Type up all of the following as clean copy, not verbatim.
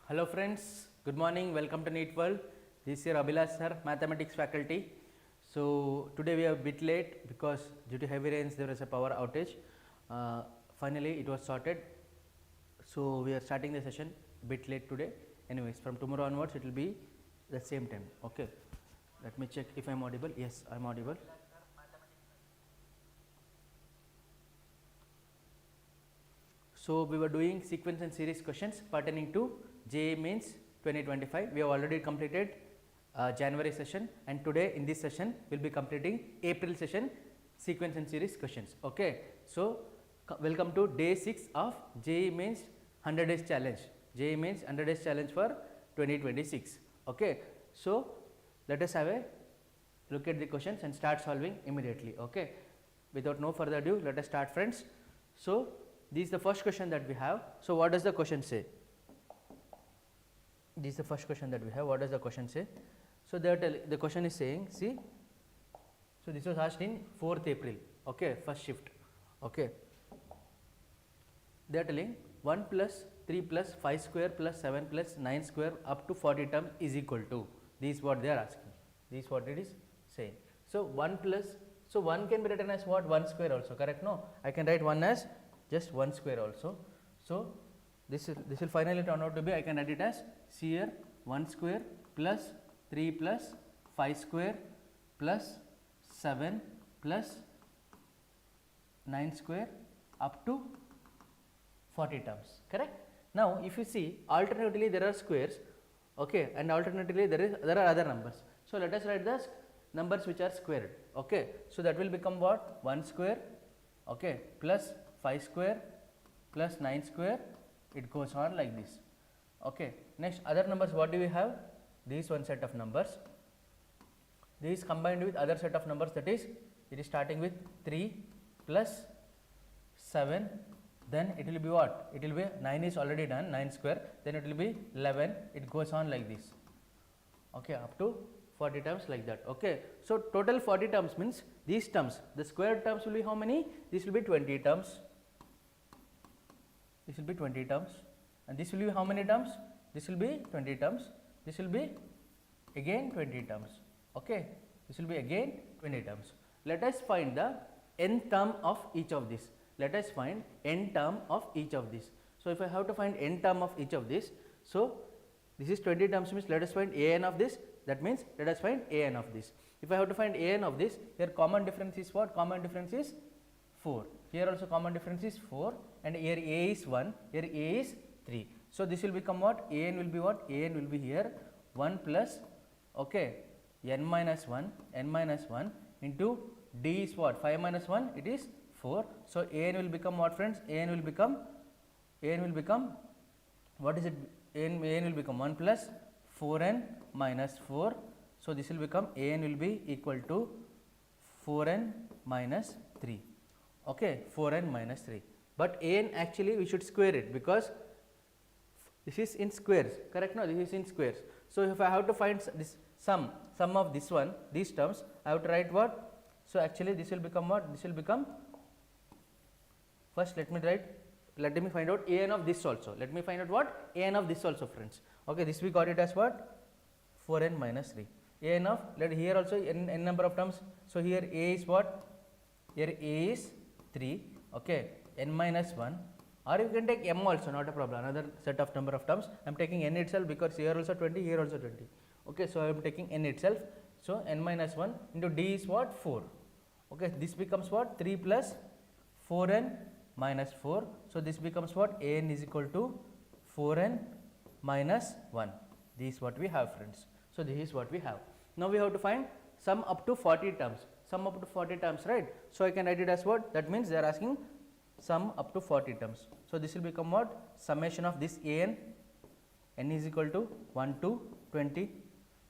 Hello friends, good morning, welcome to NEET World. This is your Abhilash sir, mathematics faculty. So today we are a bit late because due to heavy rains there was a power outage. Finally it was sorted. So we are starting the session a bit late today. Anyways, from tomorrow onwards it will be the same time. Okay, let me check if I am audible. Yes, I am audible. So we were doing sequence and series questions pertaining to JEE Mains 2025. We have already completed January session, and today in this session we will be completing April session sequence and series questions. Okay. So welcome to day 6 of JEE Mains 100 days challenge. JEE Mains 100 days challenge for 2026. Okay. So let us have a look at the questions and start solving immediately. Okay. Without no further ado, let us start, friends. So this is the first question that we have. So what does the question say? This is the first question that we have. What does the question say? So the question is saying, see, so this was asked in 4th April, okay, first shift, okay. They are telling 1 plus 3 plus 5 square plus 7 plus 9 square up to 40 terms is equal to. This is what they are asking. This is what it is saying. So 1 plus, so 1 can be written as what? 1 square also, correct? No, I can write 1 as just 1 square also. So this will finally turn out to be, I can write it as here 1 square plus 3 plus 5 square plus 7 plus 9 square up to 40 terms, correct? Now if you see, alternatively there are squares, okay, and alternatively there are other numbers. So let us write the numbers which are squared, okay. So that will become what? 1 square, okay, plus 5 square plus 9 square, it goes on like this, okay. Next, other numbers, what do we have? This one set of numbers, this combined with other set of numbers, that is, it is starting with 3 plus 7, then it will be what? It will be 9 is already done, 9 square, then it will be 11, it goes on like this, okay, up to 40 terms like that, okay. So total 40 terms means these terms, the square terms will be how many? This will be 20 terms, this will be 20 terms, and this will be how many terms? This will be 20 terms, this will be again 20 terms, okay. This will be again 20 terms. Let us find the n term of each of these. Let us find n term of each of these. So if I have to find n term of each of this, so this is 20 terms means let us find a n of this, that means let us find a n of this. If I have to find a n of this, here common difference is what? Common difference is 4. Here also common difference is 4, and here a is 1, here a is 3. So this will become what? A n will be what? A n will be here 1 plus, okay, n minus 1 into d is what? 5 minus 1, it is 4. So a n will become what, friends? A n will become what is it? A n will become 1 plus 4n minus 4. So this will become a n will be equal to 4n minus 3, okay, 4n minus 3. But a n actually we should square it because this is in squares, correct? No, this is in squares. So if I have to find this sum of this one, these terms, I have to write what? So actually this will become what? This will become, first let me find out a n of this also. Let me find out what? A n of this also, friends. Okay, this we got it as what? 4n minus 3. A n of, let here also n number of terms. So here a is what? Here a is 3, okay, n minus 1, or you can take m also, not a problem, another set of number of terms. I am taking n itself because here also 20, here also 20, okay. So I am taking n itself. So n minus 1 into d is what? 4, okay. This becomes what? 3 plus 4n minus 4. So this becomes what? A n is equal to 4n minus 1. This is what we have, friends. So this is what we have. Now we have to find sum up to 40 terms. Sum up to 40 terms, right? So I can write it as what? That means they are asking sum up to 40 terms. So this will become what? Summation of this a n is equal to 1 to 20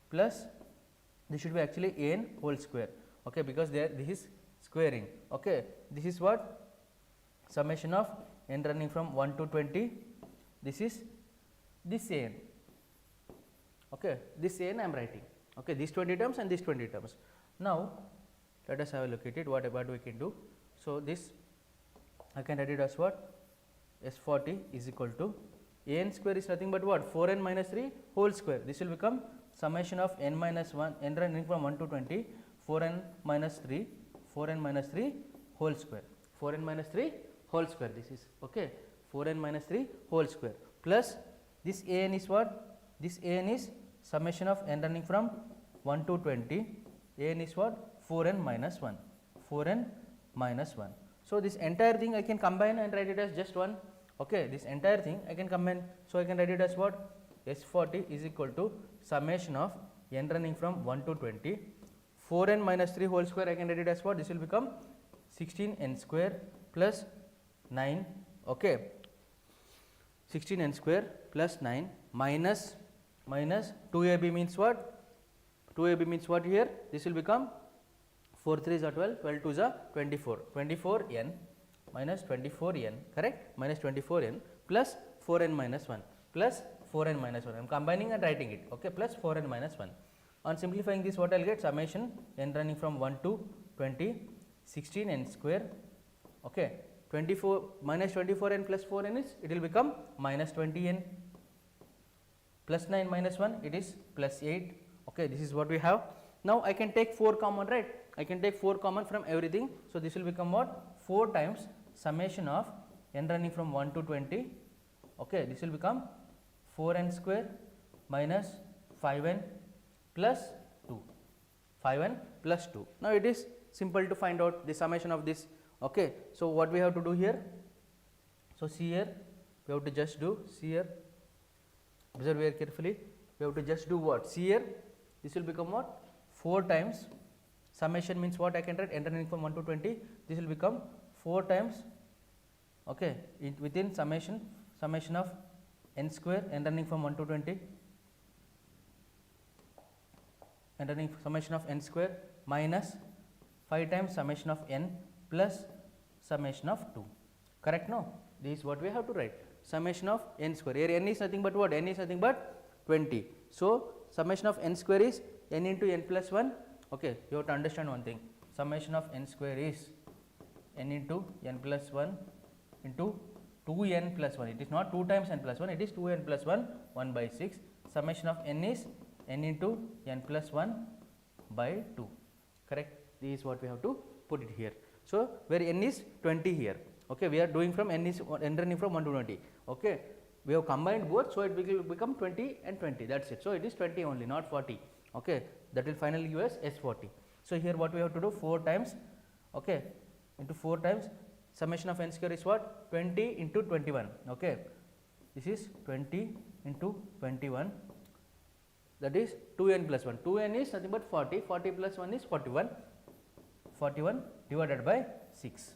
plus, this should be actually a n whole square, okay, because there this is squaring, okay. This is what? Summation of n running from 1 to 20, this is this a n, okay, this a n I am writing, okay, these 20 terms and these 20 terms. Now let us have a look at it, what we can do. So this I can write it as what? S40 is equal to n square is nothing but what? 4n minus 3 whole square. This will become summation of n minus 1, n running from 1 to 20, 4n minus 3 whole square. 4n minus 3 whole square, this is okay. 4n minus 3 whole square plus this an is what? This an is summation of n running from 1 to 20, an is what? 4n minus 1, 4n minus 1. So, this entire thing I can combine and write it as just 1, okay. This entire thing I can combine, so I can write it as what? S40 is equal to summation of n running from 1 to 20, 4n minus 3 whole square, I can write it as what? This will become 16n square plus 9, okay. 16n square plus 9 minus 2ab means what? 2ab means what here? This will become 4 3s are 12, 12 2s are 24, 24n minus 24n, correct? Minus 24n plus 4n minus 1 plus 4n minus 1. I am combining and writing it, okay, plus 4n minus 1. On simplifying this, what I will get? Summation n running from 1 to 20, 16n square, okay. 24 minus 24n plus 4n is, it will become minus 20n, plus 9 minus 1, it is plus 8, okay. This is what we have. Now, I can take 4 common, right? I can take 4 common from everything. So, this will become what? 4 times summation of n running from 1 to 20, okay. This will become 4n square minus 5n plus 2, 5n plus 2. Now, it is simple to find out the summation of this, okay. So, what we have to do here? So, see here, we have to just do, see here, observe here carefully, we have to just do what? See here, this will become what? 4 times summation means what? I can write n running from 1 to 20, this will become 4 times, okay, within summation of n square, n running from 1 to 20, n running summation of n square minus 5 times summation of n plus summation of 2, correct? No, this is what we have to write, summation of n square. Here n is nothing but what? N is nothing but 20. So, summation of n square is n into n plus 1, okay. You have to understand one thing, summation of n square is n into n plus 1 into 2n plus 1, it is not 2 times n plus 1, it is 2n plus 1, 1 by 6, summation of n is n into n plus 1 by 2, correct. This is what we have to put it here. So, where n is 20 here, okay, we are doing from n is n running from 1 to 20, okay. We have combined both, so it will become 20 and 20, that is it. So, it is 20 only, not 40, okay. That will finally give us S40. So, here what we have to do? 4 times, okay, into 4 times summation of n square is what? 20 into 21, okay. This is 20 into 21, that is 2n plus 1. 2n is nothing but 40, 40 plus 1 is 41, 41 divided by 6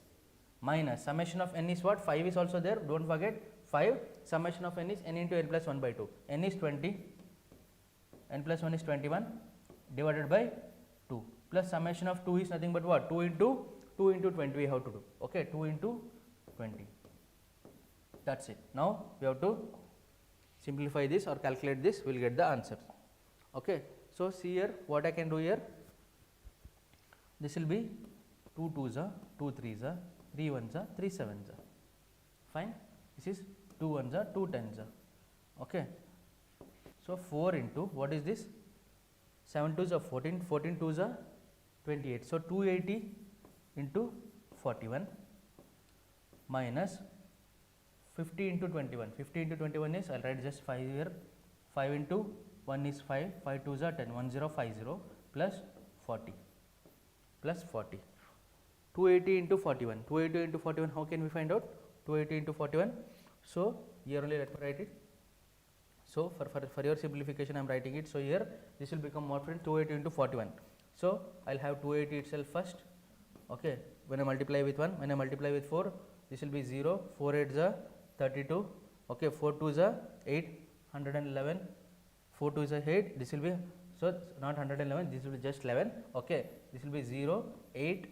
minus summation of n is what? 5 is also there, do not forget 5, summation of n is n into n plus 1 by 2, n is 20, n plus 1 is 21 divided by 2 plus summation of 2 is nothing but what? 2 into 20 we have to do, okay, 2 into 20, that is it. Now, we have to simplify this or calculate this, we will get the answer, okay. So, see here what I can do here, this will be 2 2s are 2 3s are 3 1s are 3 7s are, fine. This is 2 1s are 2 10s are, okay. So, 4 into what is this? 7 2s are 14, 14 2s are 28. So, 280 into 41 minus 50 into 21. 50 into 21 is, I will write just 5 here, 5 into 1 is 5, 5 2s are 10, 1050 plus 40, plus 40. 280 into 41, 280 into 41, how can we find out? 280 into 41. So, here only let me write it. So, for your simplification I am writing it. So, here this will become what, friend? 280 into 41. So, I will have 280 itself first, okay. When I multiply with 1, when I multiply with 4, this will be 0, 4 8s are 32, okay, 4 2s are 8, 111, 4 2s are 8, this will be, so not 111, this will be just 11, okay. This will be 0, 8,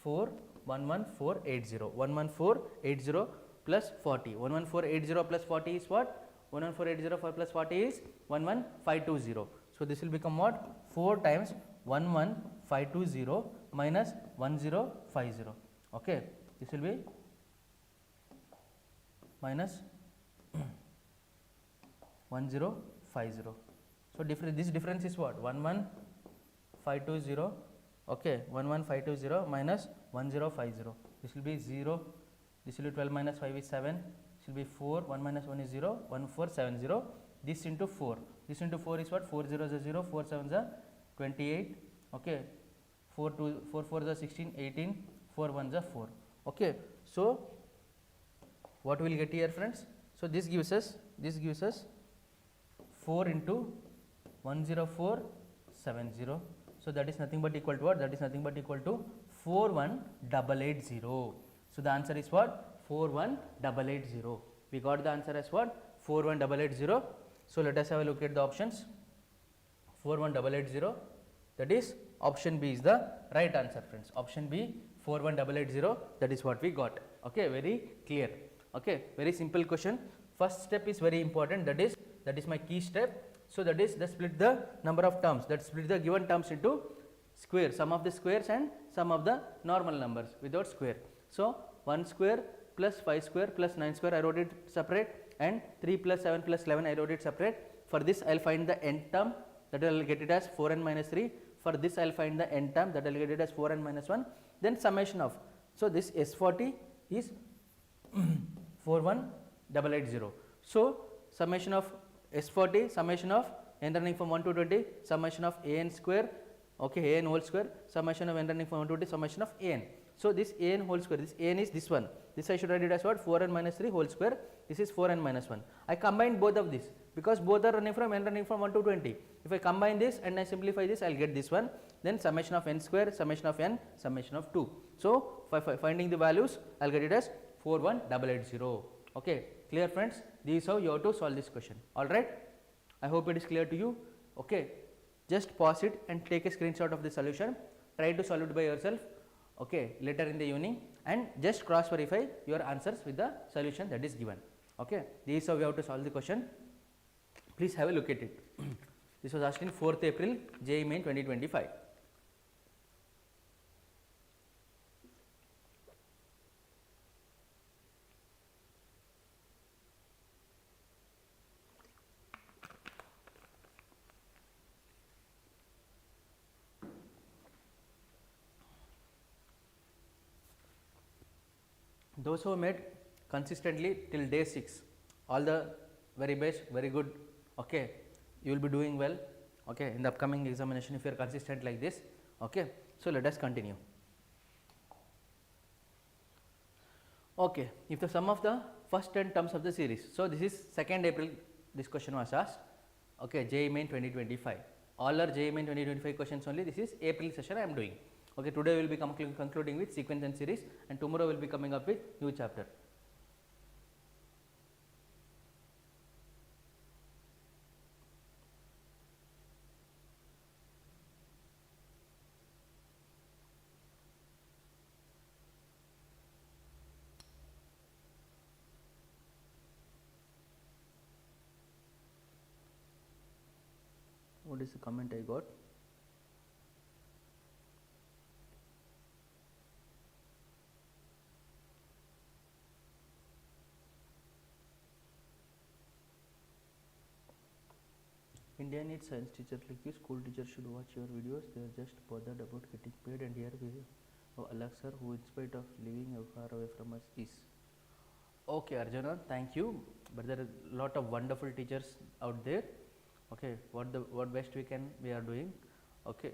4, 11480, 11480 plus 40, 11480 plus 40 is what? 11480 plus 40 is 11520. So, this will become what? 4 times 11520 minus 1050, okay. This will be minus 1050. So this difference is what? 11520. Okay, 11520 minus 1050. This will be 0. This will be 12 minus 5 is 7. This will be 4. 1 minus 1 is 0. 1470. This into 4. This into 4 is what? 4 zeros are 0. 4 sevens are 28. Okay. 4 fours are 16, 18. 4 ones are 4. Okay. So what we will get here, friends? So this gives us 4 into 10470. So that is nothing but equal to what? That is nothing but equal to 41880. So the answer is what? 41880. We got the answer as what? 41880. So let us have a look at the options. 41880, that is option B is the right answer, friends. Option B, 41880, that is what we got. Okay, very clear. Okay, very simple question. First step is very important, that is my key step. So that is the split the number of terms, that split the given terms into square, sum of the squares and sum of the normal numbers without square. So 1 square plus 5 square plus 9 square I wrote it separate, and 3 plus 7 plus 11 I wrote it separate. For this I will find the nth term, that I will get it as 4n minus 3. For this I will find the nth term, that I will get it as 4n minus 1. Then summation of, so this S40 is 41880. So summation of S40, summation of n running from 1 to 20, summation of an square, okay, an whole square, summation of n running from 1 to 20, summation of an. So this an whole square, this an is this one, this I should write it as what? 4n minus 3 whole square, this is 4n minus 1. I combine both of these because both are running from n running from 1 to 20. If I combine this and I simplify this, I will get this one, then summation of n square, summation of n, summation of 2. So finding the values, I will get it as 41880. Okay, clear, friends? This is how you have to solve this question. Alright, I hope it is clear to you. Okay, just pause it and take a screenshot of the solution. Try to solve it by yourself, okay, later in the evening, and just cross verify your answers with the solution that is given. Okay, this is how we have to solve the question. Please have a look at it. This was asked in 4th April, JEE Main 2025. Those who made consistently till day 6, all the very best, very good. Okay, you will be doing well, okay, in the upcoming examination if you are consistent like this. Okay, so let us continue. Okay, if the sum of the first 10 terms of the series, so this is 2nd April this question was asked, okay, JEE Main 2025, all are JEE Main 2025 questions only. This is April session I am doing. Okay, today we will be concluding with sequence and series, and tomorrow we will be coming up with new chapter. What is the comment I got? India needs science teachers like you. School teachers should watch your videos. They are just bothered about getting paid, and here we have Alex sir, who in spite of living far away from us is. Okay, Arjuna, thank you. But there are a lot of wonderful teachers out there. Okay, what best we are doing. Okay,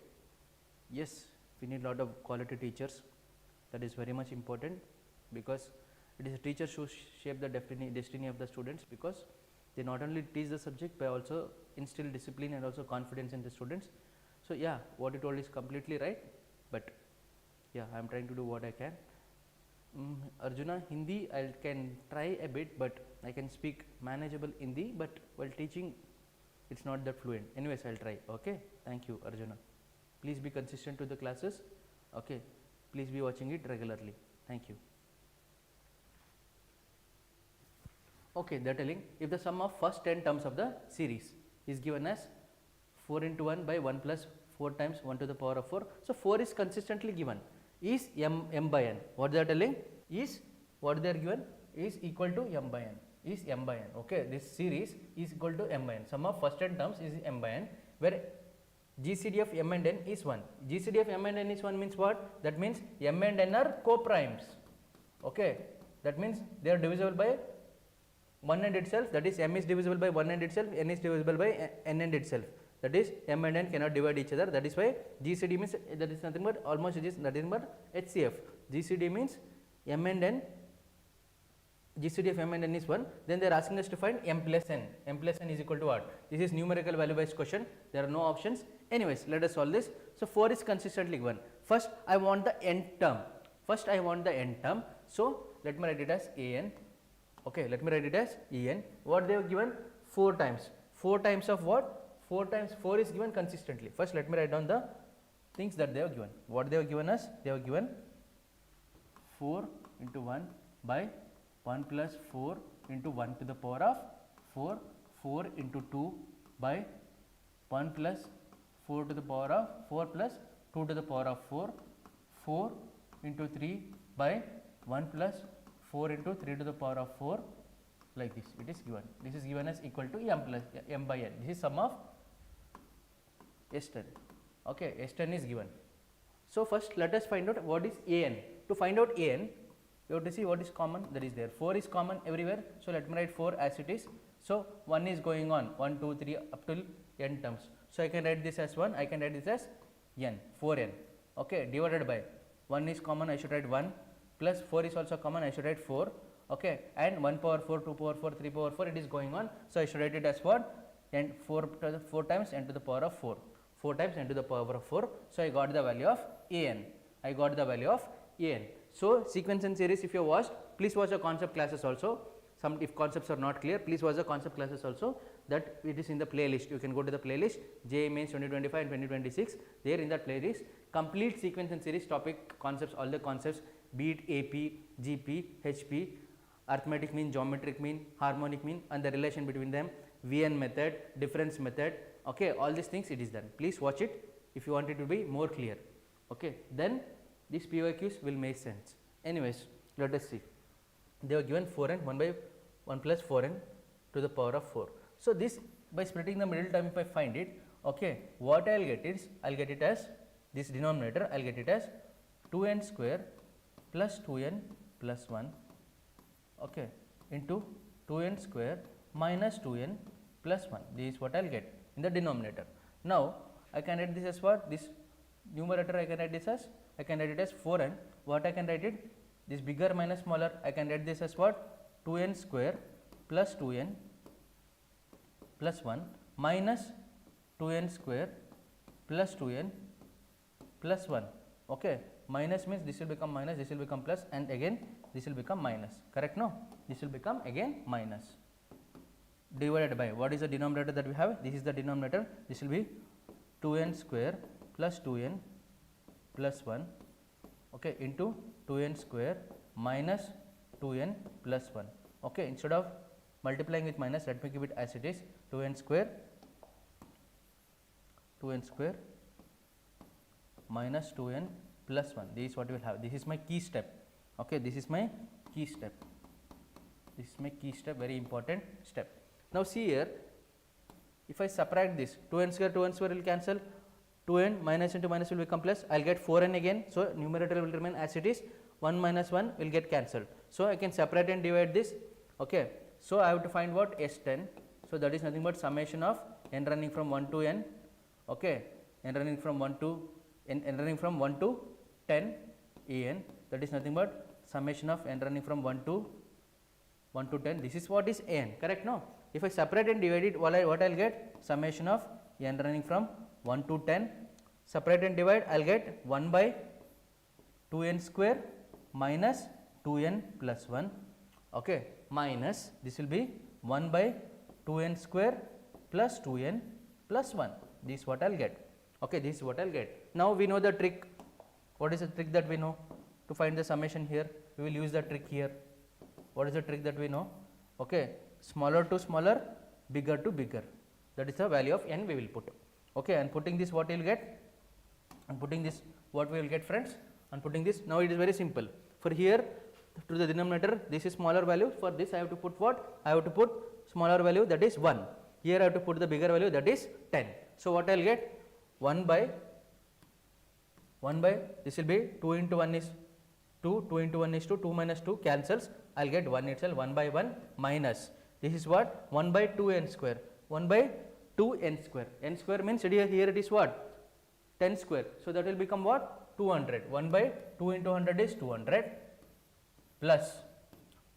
yes, we need a lot of quality teachers. That is very much important, because it is the teachers who shape the destiny of the students, because they not only teach the subject but also instill discipline and also confidence in the students. So yeah, what you told is completely right, but yeah, I am trying to do what I can. Arjuna, Hindi I can try a bit, but I can speak manageable Hindi, but while teaching it's not that fluent. Anyways, I'll try. Okay, thank you, Arjuna. Please be consistent to the classes. Okay, please be watching it regularly. Thank you. Okay, they are telling if the sum of first 10 terms of the series is given as 4 into 1 by 1 plus 4 times 1 to the power of 4. So 4 is consistently given, is m by n. What they are telling is, what they are given is equal to m by n. is m by n. Okay, this series is equal to m by n. Sum of first n terms is m by n, where GCD of m and n is 1. GCD of m and n is 1 means what? That means m and n are co-primes. Okay, that means they are divisible by 1 and itself, that is m is divisible by 1 and itself, n is divisible by n and itself, that is m and n cannot divide each other. That is why GCD means that is nothing but almost it is nothing but HCF. GCD means m and n, GCD of m and n is 1. Then they are asking us to find m plus n. M plus n is equal to what? This is numerical value based question, there are no options. Anyways, let us solve this. So 4 is consistently given. First I want the n term. So let me write it as an. Okay, let me write it as en. What they have given? 4 times. 4 times of what? 4 times 4 is given consistently. First let me write down the things that they have given. What they have given us? They have given 4 into 1 by 1 plus 4 into 1 to the power of 4, 4 into 2 by 1 plus 4 to the power of 4 plus 2 to the power of 4, 4 into 3 by 1 plus 4 into 3 to the power of 4, like this it is given. This is given as equal to m plus m by n. This is sum of S10. Okay, S10 is given. So first let us find out what is an. To find out an, you have to see what is common, that is there. 4 is common everywhere. So let me write 4 as it is. So 1 is going on, 1, 2, 3 up till n terms. So I can write this as 1, I can write this as n, 4n. Okay, divided by 1 is common, I should write 1, plus 4 is also common, I should write 4. Okay, and 1 power 4, 2 power 4, 3 power 4, it is going on. So I should write it as what? And 4 times n to the power of 4. 4 times n to the power of 4. So I got the value of an. I got the value of an. So sequence and series, if you have watched, please watch the concept classes also. Some if concepts are not clear, please watch the concept classes also, that it is in the playlist. You can go to the playlist JEE Mains 2025 and 2026. There in that playlist, complete sequence and series topic concepts, all the concepts, be it AP, GP, HP, arithmetic mean, geometric mean, harmonic mean, and the relation between them, VN method, difference method. Okay, all these things it is done. Please watch it if you want it to be more clear. Okay, then these PYQs will make sense. Anyways, let us see. They were given 4n, 1 by 1 plus 4n to the power of 4. So this, by splitting the middle term, if I find it, okay, what I will get is, I will get it as this denominator, I will get it as 2n square plus 2n plus 1, okay, into 2n square minus 2n plus 1. This is what I will get in the denominator. Now I can write this as what? This numerator I can write this as, I can write it as 4n. What I can write it? This bigger minus smaller, I can write this as what? 2n square plus 2n plus 1 minus 2n square plus 2n plus 1. Okay, minus means this will become minus, this will become plus, and again this will become minus. Correct? No, this will become again minus. Divided by, what is the denominator that we have? This is the denominator. This will be 2n square plus 2n plus 1, okay, into 2n square minus 2n plus 1. Okay, instead of multiplying with minus, let me keep it as it is, 2n square minus 2n plus 1. This is what we will have. This is my key step. Okay, this is my key step. This is my key step, very important step. Now see here, if I subtract this, 2n square will cancel, 2n minus into minus will become plus, I will get 4n again. So numerator will remain as it is, 1 minus 1 will get cancelled. So I can separate and divide this. Okay, so I have to find what? S10. So that is nothing but summation of n running from 1 to n. Okay, n running from 1 to 10 an. That is nothing but summation of n running from 1 to 10. This is what is an. Correct? No. If I separate and divide it, what I will get? Summation of n running from 1 to 10. Separate and divide, I will get 1 by 2n square minus 2n plus 1, okay, minus this will be 1 by 2n square plus 2n plus 1. This is what I will get. Okay, this is what I will get. Now we know the trick. What is the trick that we know to find the summation here? We will use the trick here. What is the trick that we know? Okay, smaller to smaller, bigger to bigger. That is the value of n we will put. Okay, and putting this, what you will get? And putting this, what we will get, friends? And putting this, now it is very simple. For here, to the denominator, this is smaller value. For this I have to put what? I have to put smaller value, that is 1. Here I have to put the bigger value, that is 10. So what I will get? 1 by this will be 2 into 1 is 2, 2 into 1 is 2, 2 minus 2 cancels, I will get 1 itself, 1 by 1 minus, this is what? 1 by 2n square, 1 by 2n square, n square means here it is what? 10 square, so that will become what? 200, 1 by 2 into 100 is 200 plus,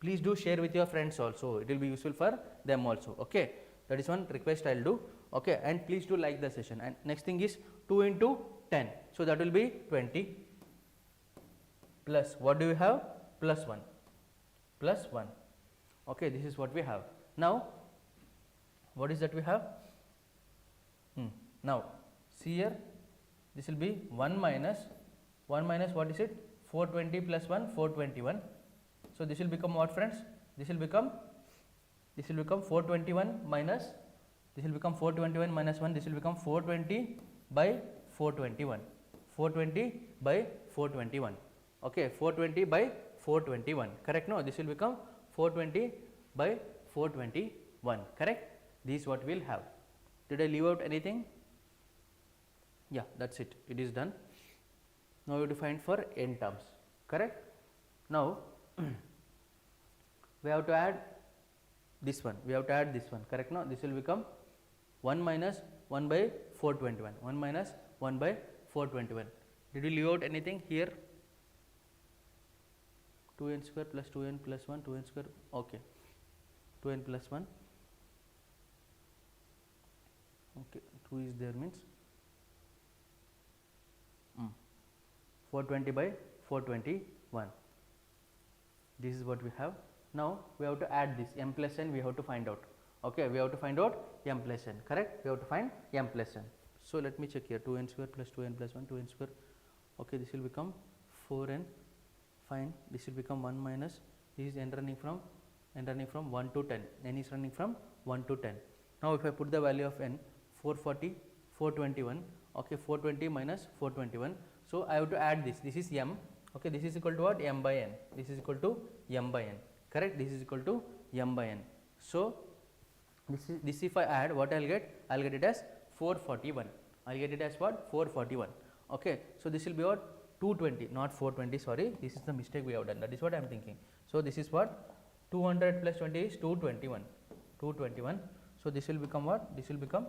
please do share with your friends also, it will be useful for them also, okay. That is one request I will do, okay, and please do like the session. And next thing is 2 into 10, so that will be 20 plus what do we have? Plus 1, plus 1, okay, this is what we have. Now what is that we have? Now see here, this will be 1 minus what is it? 420 plus 1, 421. So this will become what, friends? This will become 421 minus, this will become 421 minus 1, this will become 420 by 421, 420 by 421, okay, 420 by 421, correct? No, this will become 420 by 421, correct? This is what we will have. Did I leave out anything? Yeah, that is it, it is done. Now we have to find for n terms, correct? Now we have to add this one, correct? No, this will become 1 minus 1 by 421, 1 minus 1 by 421. Did you leave out anything here? 2n square plus 2n plus 1, 2n square, okay, 2n plus 1, okay, 2 is there means 420 by 421, this is what we have. Now we have to add this m plus n, we have to find out, okay, we have to find out m plus n, correct, we have to find m plus n. So let me check here, 2n square plus 2n plus 1, 2n square, okay, this will become 4n, fine, this will become 1 minus, this is n running from 1 to 10, n is running from 1 to 10. Now if I put the value of n, 440, 421, okay, 420 minus 421, so I have to add this is m, okay, this is equal to what? M by n, this is equal to m by n, correct, this is equal to m by n. So this if I add, what I will get? I will get it as 441, I will get it as what? 441, okay. So this will be what? 220, not 420, sorry, this is the mistake we have done, that is what I am thinking. So this is what? 200 plus 20 is 221, 221. So this will become what? This will become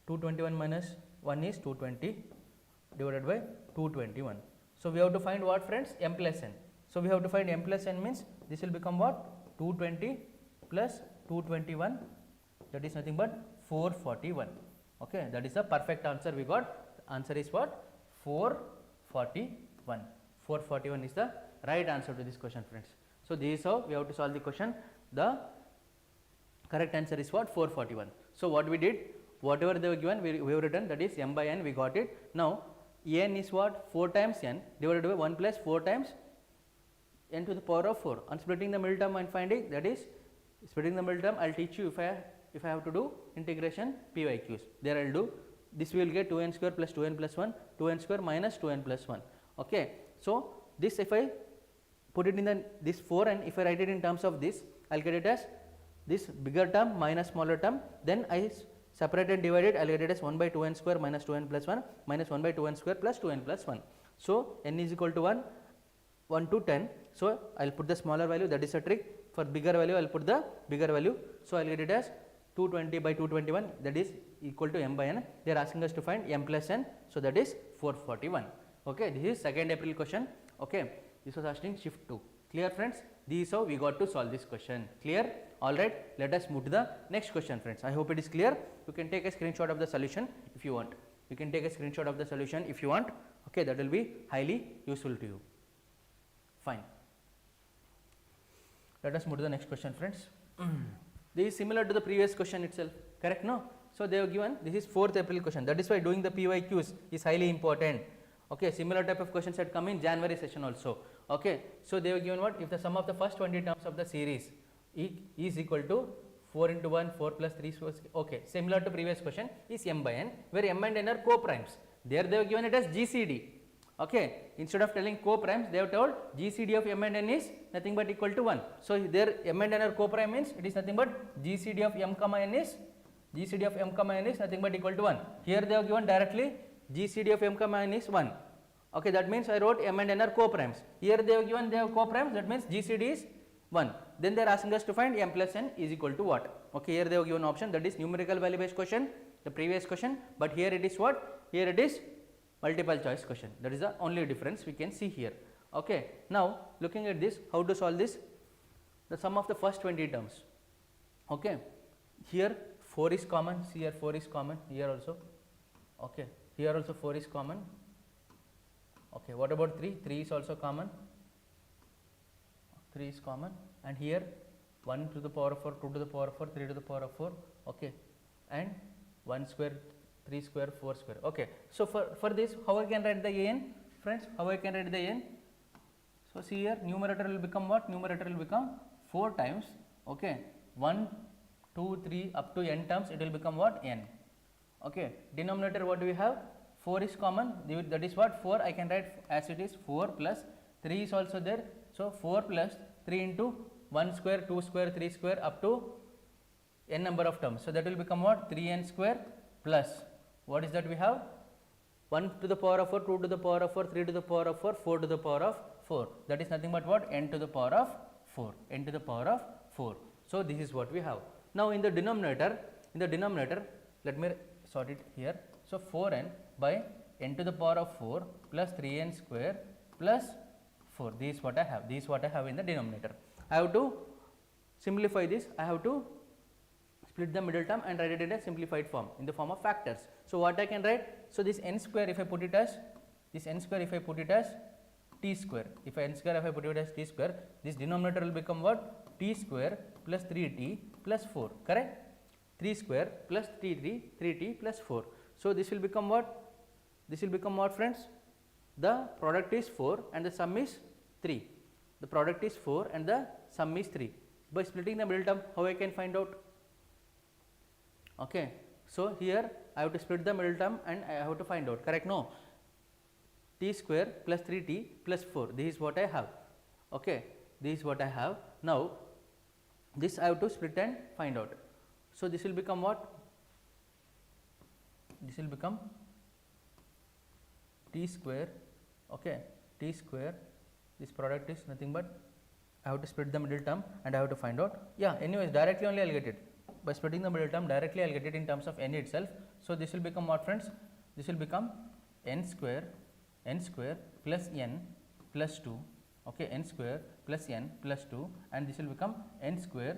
221 minus 1 is 220 divided by 221. So we have to find what, friends? M plus n. So we have to find m plus n means this will become what? 220 plus 221, that is nothing but 441, okay, that is the perfect answer we got. The answer is what? 441, 441 is the right answer to this question, friends. So this is how we have to solve the question. The correct answer is what? 441. So what we did, whatever they were given, we have written, that is m by n, we got it. Now n is what? 4 times n divided by 1 plus 4 times n to the power of 4. On splitting the middle term and finding, that is splitting the middle term, I will teach you if I have to do integration PYQs. There I will do this, we will get 2n square plus 2n plus 1, 2n square minus 2n plus 1, okay. So this if I put it in the this 4n, if I write it in terms of this, I will get it as this bigger term minus smaller term, then I separate and divide it, I will get it as 1 by 2n square minus 2n plus 1 minus 1 by 2n square plus 2n plus 1. So n is equal to 1 to 10. So I will put the smaller value, that is a trick. For bigger value I will put the bigger value. So I will get it as 220 by 221, that is equal to m by n. They are asking us to find m plus n, so that is 441. Okay, this is 2nd April question. Okay, this was asking shift 2. Clear, friends? This is how we got to solve this question. Clear? Alright, let us move to the next question, friends. I hope it is clear. You can take a screenshot of the solution if you want. You can take a screenshot of the solution if you want. Okay, that will be highly useful to you. Fine. Let us move to the next question, friends. This is similar to the previous question itself, correct? No? So they have given, this is 4th April question. That is why doing the PYQs is highly important. Okay, similar type of questions had come in January session also. Okay, so they have given what? If the sum of the first 20 terms of the series is equal to 4 into 1, 4 plus 3, okay, similar to previous question is m by n, where m and n are co-primes. There they have given it as GCD. Okay, instead of telling co-primes, they have told GCD of m and n is nothing but equal to 1. So their m and n are co-prime means it is nothing but GCD of m comma n is nothing but equal to 1. Here they have given directly GCD of m comma n is 1. Okay, that means I wrote m and n are co-primes. Here they have given they have co-primes, that means GCD is 1. Then they are asking us to find m plus n is equal to what? Okay, here they have given option, that is numerical value based question, the previous question, but here it is what? Here it is multiple choice question. That is the only difference we can see here. Okay, now looking at this, how to solve this? The sum of the first 20 terms. Okay, here 4 is common, see here 4 is common, here also. Okay, here also 4 is common. Okay, what about 3? 3 is also common. 3 is common, and here 1 to the power of 4, 2 to the power of 4, 3 to the power of 4. Okay, and 1 square, 3 square, 4 square. Okay, so for this, how I can write the an, friends? How I can write the an? So see here, numerator will become what? Numerator will become 4 times. Okay, 1, 2, 3 up to n terms, it will become what? N. Okay, denominator what do we have? 4 is common, that is what? 4 I can write as it is 4 plus 3 is also there. So 4 plus 3 into 1 square, 2 square, 3 square up to n number of terms. So that will become what? 3n square plus what is that we have? 1 to the power of 4, 2 to the power of 4, 3 to the power of 4, 4 to the power of 4. That is nothing but what? N to the power of 4. N to the power of 4. So this is what we have. Now in the denominator, let me sort it here. So 4n by n to the power of 4 plus 3n square plus 4. This is what I have. This is what I have in the denominator. I have to simplify this. I have to split the middle term and write it in a simplified form in the form of factors. So what I can write? So this n square, if I put it as t square, if I put it as t square, this denominator will become what? T square plus 3t plus 4, correct? 3 square plus 3t plus 4. So this will become what? This will become what, friends? The product is 4 and the sum is 3. The product is 4 and the sum is 3. By splitting the middle term, how I can find out? Okay, so here I have to split the middle term and I have to find out, correct? No, t square plus 3t plus 4, this is what I have. Okay, this is what I have. Now this I have to split and find out. So this will become what? This will become t square. Okay, t square, this product is nothing but, I have to split the middle term and I have to find out. Yeah, anyways, directly only I will get it. By splitting the middle term, directly I will get it in terms of n itself. So this will become what, friends? This will become n square plus n plus 2. Okay, n square plus n plus 2, and this will become n square,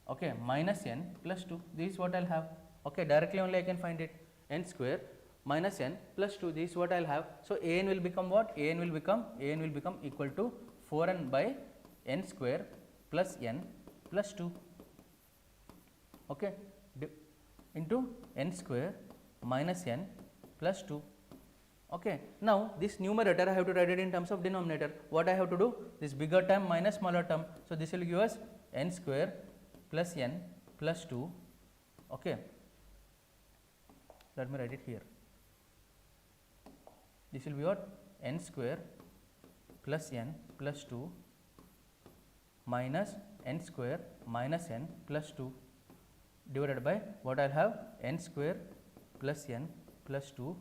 okay, minus n plus 2. This is what I will have. Okay, directly only I can find it. N square minus n plus 2, this is what I will have. So an will become what? An will become equal to 4n by n square plus n plus 2. Okay, into n square minus n plus 2. Okay, now this numerator I have to write it in terms of denominator. What I have to do? This bigger term minus smaller term. So this will give us n square plus n plus 2. Okay, let me write it here. This will be what? N square plus n plus 2 minus n square minus n plus 2 divided by what I will have? N square plus n plus 2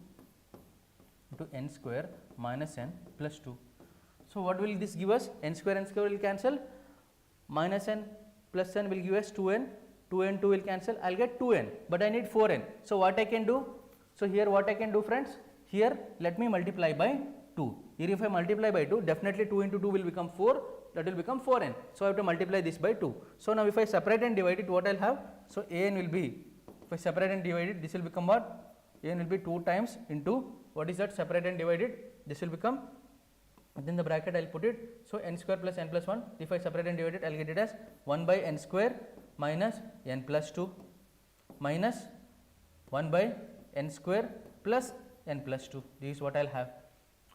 into n square minus n plus 2. So what will this give us? N square will cancel, minus n plus n will give us 2n, 2 and 2 will cancel, I will get 2n, but I need 4n. So what I can do? So here what I can do, friends? Here let me multiply by 2. Here if I multiply by 2, definitely 2 into 2 will become 4, that will become 4n. So I have to multiply this by 2. So now if I separate and divide it, what I will have? So an will be, if I separate and divide it, this will become what? An will be 2 times into, what is that? Separate and divided, this will become, within the bracket I will put it. So n square plus n plus 1, if I separate and divide it, I will get it as 1 by n square minus n plus 2 minus 1 by n square plus n plus 2. This is what I will have.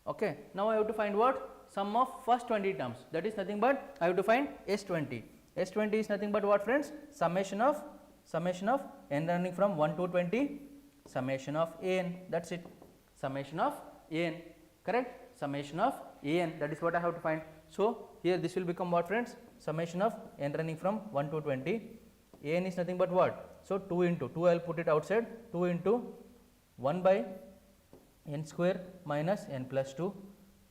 Okay, now I have to find what? Sum of first 20 terms, that is nothing but I have to find S20. S20 is nothing but what, friends? Summation of n running from 1 to 20, summation of an, that's it, summation of an, correct? summation of an, that is what I have to find. So here this will become what friends, summation of n running from 1 to 20, an is nothing but what, so 2 into 2, I will put it outside, 2 into 1 by n square minus n plus 2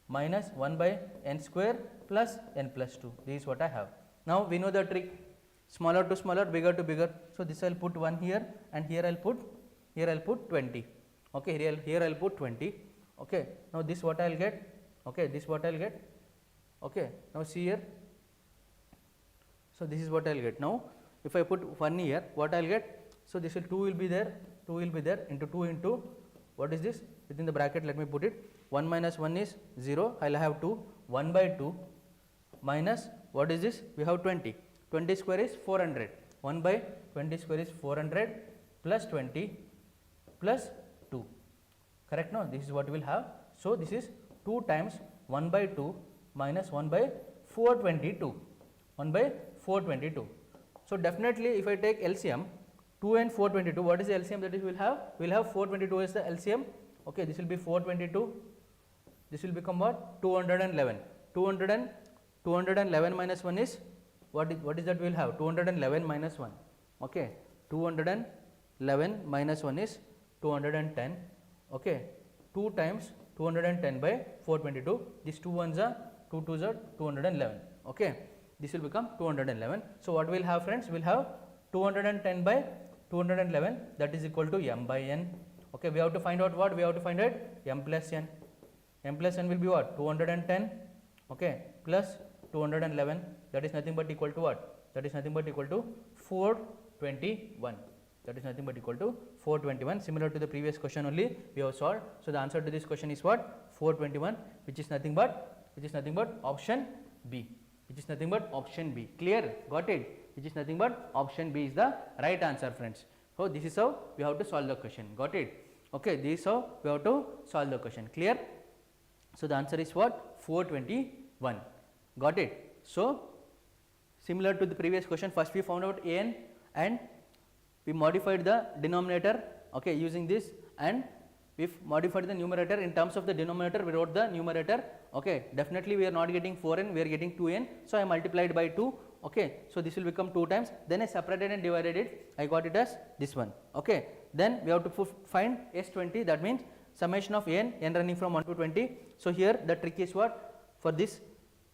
minus 1 by n square plus n plus 2, this is what I have. Now we know the trick, smaller to smaller, bigger to bigger, so this I will put 1 here and here I will put 20, okay, here I will put 20, okay. Now this what I will get, okay, this what I will get, okay. Now see here, so this is what I will get. Now if I put 1 here, what I will get, so this will 2 will be there into 2 into what is this, within the bracket let me put it, 1 minus 1 is 0, I will have 2, 1 by 2 minus what is this, we have 20, 20 square is 400, 1 by 20 square is 400 plus 20 plus 2, correct. No, this is what we will have. So this is 2 times 1 by 2 minus 1 by 422, 1 by 422. So definitely if I take LCM 2 and 422, what is the LCM that is we will have 422 is the LCM, okay, this will be 422, this will become what, 211, 211 minus 1 is what is that we will have, 211 minus 1, okay, 211 minus 1 is 210, okay, 2 times 210 by 422, these 2 ones are 2 2s are 211, okay, this will become 211. So what we will have friends, we will have 210 by 211, that is equal to m by n, okay. We have to find out what, we have to find out m plus n, m plus n will be what, 210, okay, plus 211, that is nothing but equal to what, that is nothing but equal to 421, that is nothing but equal to 421, similar to the previous question only we have solved. So the answer to this question is what, 421, which is nothing but option B, which is nothing but option B, clear, got it, which is nothing but option B is the right answer friends. So this is how we have to solve the question, got it, okay, this is how we have to solve the question, clear. So the answer is what, 421, got it. So similar to the previous question, first we found out an and we modified the denominator, okay, using this, and we modified the numerator. In terms of the denominator we wrote the numerator, okay, definitely we are not getting 4n, we are getting 2n, so I multiplied by 2, okay, so this will become 2 times, then I separated and divided it, I got it as this one, okay. Then we have to find S20, that means summation of n running from 1 to 20. So here the trick is what, for this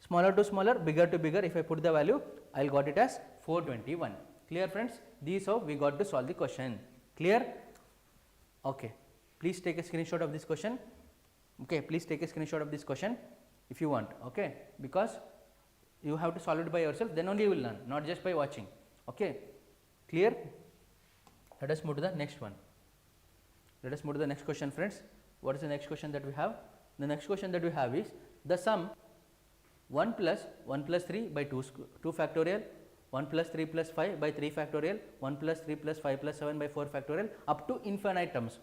smaller to smaller, bigger to bigger, if I put the value, I will got it as 421, clear friends. This is how we got to solve the question, clear, okay. Please take a screenshot of this question, okay, please take a screenshot of this question if you want, okay, because you have to solve it by yourself, then only you will learn, not just by watching, okay, clear. Let us move to the next one. Let us move to the next question friends. What is the next question that we have? The next question that we have is the sum 1 plus 3 by 2 factorial, 1 plus 3 plus 5 by 3 factorial, 1 plus 3 plus 5 plus 7 by 4 factorial, up to infinite terms,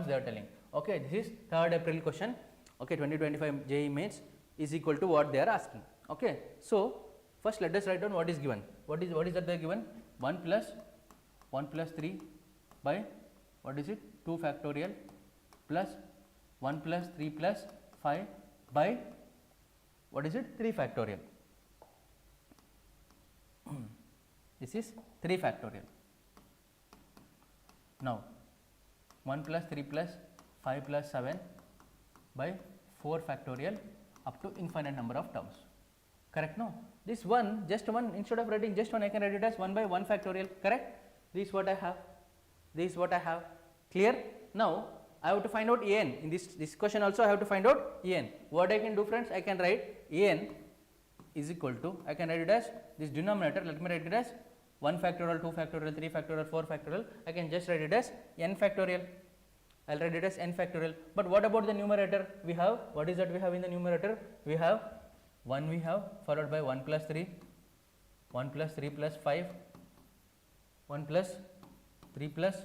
they are telling, okay. This is 3rd April question, okay, 2025 JEE Mains is equal to what they are asking, okay. So first let us write down what is given, what is that they are given, 1 plus 3 by what is it, 2 factorial plus 1 plus 3 plus 5 by what is it, 3 factorial, this is 3 factorial. Now 1 plus 3 plus 5 plus 7 by 4 factorial up to infinite number of terms, correct. No, this one, just one, instead of writing just one, I can write it as 1 by 1 factorial, correct. This is what I have, this is what I have, clear. Now I have to find out an, in this question also I have to find out an. What I can do friends, I can write an is equal to, I can write it as this denominator, let me write it as 1 factorial, 2 factorial, 3 factorial, 4 factorial, I can just write it as n factorial, I will write it as n factorial. But what about the numerator? We have, what is that we have in the numerator? We have 1, we have followed by 1 plus 3, 1 plus 3 plus 5, 1 plus 3 plus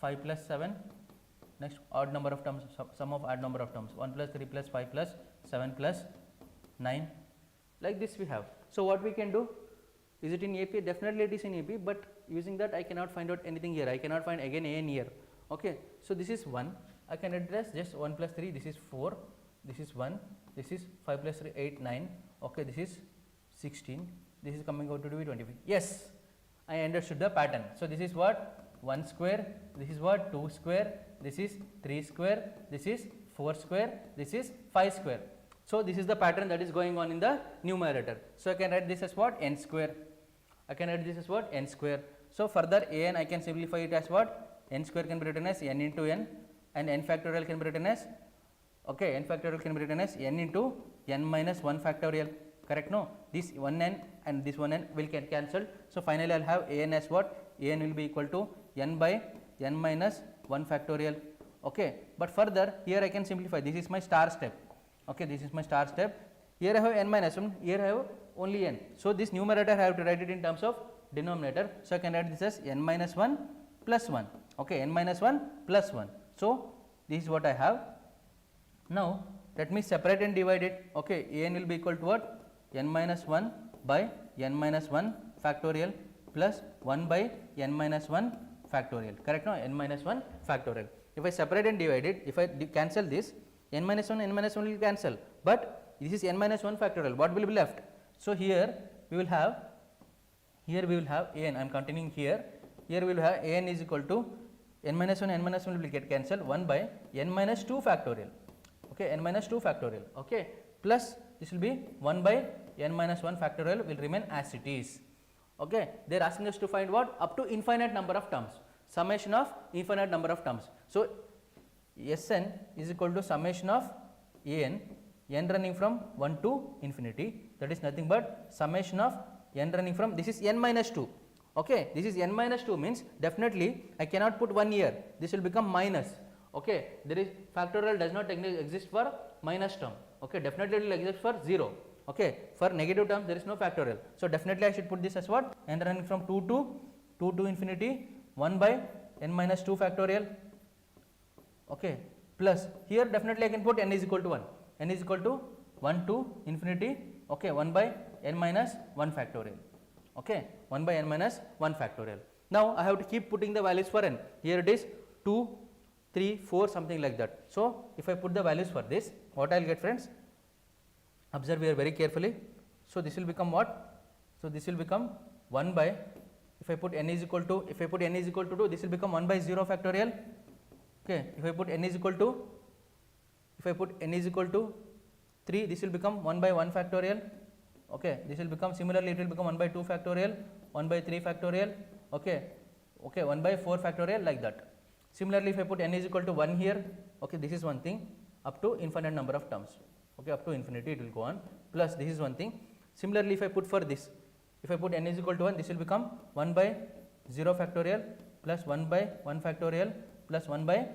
5 plus 7, next odd number of terms, sum of odd number of terms, 1 plus 3 plus 5 plus 7 plus 9, like this we have. So what we can do, is it in AP? Definitely it is in AP, but using that I cannot find out anything here, I cannot find again an here, okay. So this is 1, I can address just 1 plus 3, this is 4, this is 1, this is 5 plus 3, 8, 9, okay, this is 16, this is coming out to be 25. Yes, I understood the pattern. So, this is what 1 square, this is what 2 square, this is 3 square, this is 4 square, this is 5 square. So, this is the pattern that is going on in the numerator. So, I can write this as what n square, I can write this as what n square. So, further an I can simplify it as what n square can be written as n into n, and n factorial can be written as, okay, n factorial can be written as n into n minus 1 factorial, correct? No, this 1n and this 1n will get cancelled. So, finally, I will have an as what, an will be equal to n by n minus 1 factorial, okay. But further here I can simplify, this is my star step, okay, this is my star step. Here I have n minus 1, here I have only n. So, this numerator I have to write it in terms of denominator. So, I can write this as n minus 1 plus 1, okay, n minus 1 plus 1. So, this is what I have. Now, let me separate and divide it, okay, an will be equal to what, n minus 1 by n minus 1 factorial plus 1 by n minus 1 factorial, correct? No, n minus 1 factorial. If I separate and divide it, if I cancel this, n minus 1 will cancel, but this is n minus 1 factorial, what will be left? So, here we will have an, I am continuing here we will have an is equal to n minus 1 will get cancelled, 1 by n minus 2 factorial, okay, n minus 2 factorial, okay, plus this will be 1 by n minus 1 factorial will remain as it is, okay. They are asking us to find what, up to infinite number of terms, summation of infinite number of terms. So, Sn is equal to summation of n running from 1 to infinity, that is nothing but summation of n running from, this is n minus 2, okay, this is n minus 2 means definitely I cannot put 1 here, this will become minus, okay, there is factorial does not exist for minus term, okay, definitely it will exist for 0, okay, for negative terms there is no factorial. So, definitely I should put this as what, n running from 2 to infinity, 1 by n minus 2 factorial, okay, plus here definitely I can put n is equal to 1, n is equal to 1 to infinity, okay, 1 by n minus 1 factorial, okay, 1 by n minus 1 factorial. Now, I have to keep putting the values for n, here it is 2, 3, 4 something like that. So, if I put the values for this, what I will get, friends, observe here very carefully. So, this will become what? So, this will become 1 by, if I put n is equal to 2, this will become 1 by 0 factorial, okay. If I put n is equal to 3, this will become 1 by 1 factorial, okay. This will become, similarly it will become 1 by 2 factorial, 1 by 3 factorial, okay, 1 by 4 factorial, like that. Similarly, if I put n is equal to 1 here, okay, this is one thing, up to infinite number of terms, okay, up to infinity it will go on, plus this is one thing. Similarly, if I put for this, if I put n is equal to 1, this will become 1 by 0 factorial plus 1 by 1 factorial plus 1 by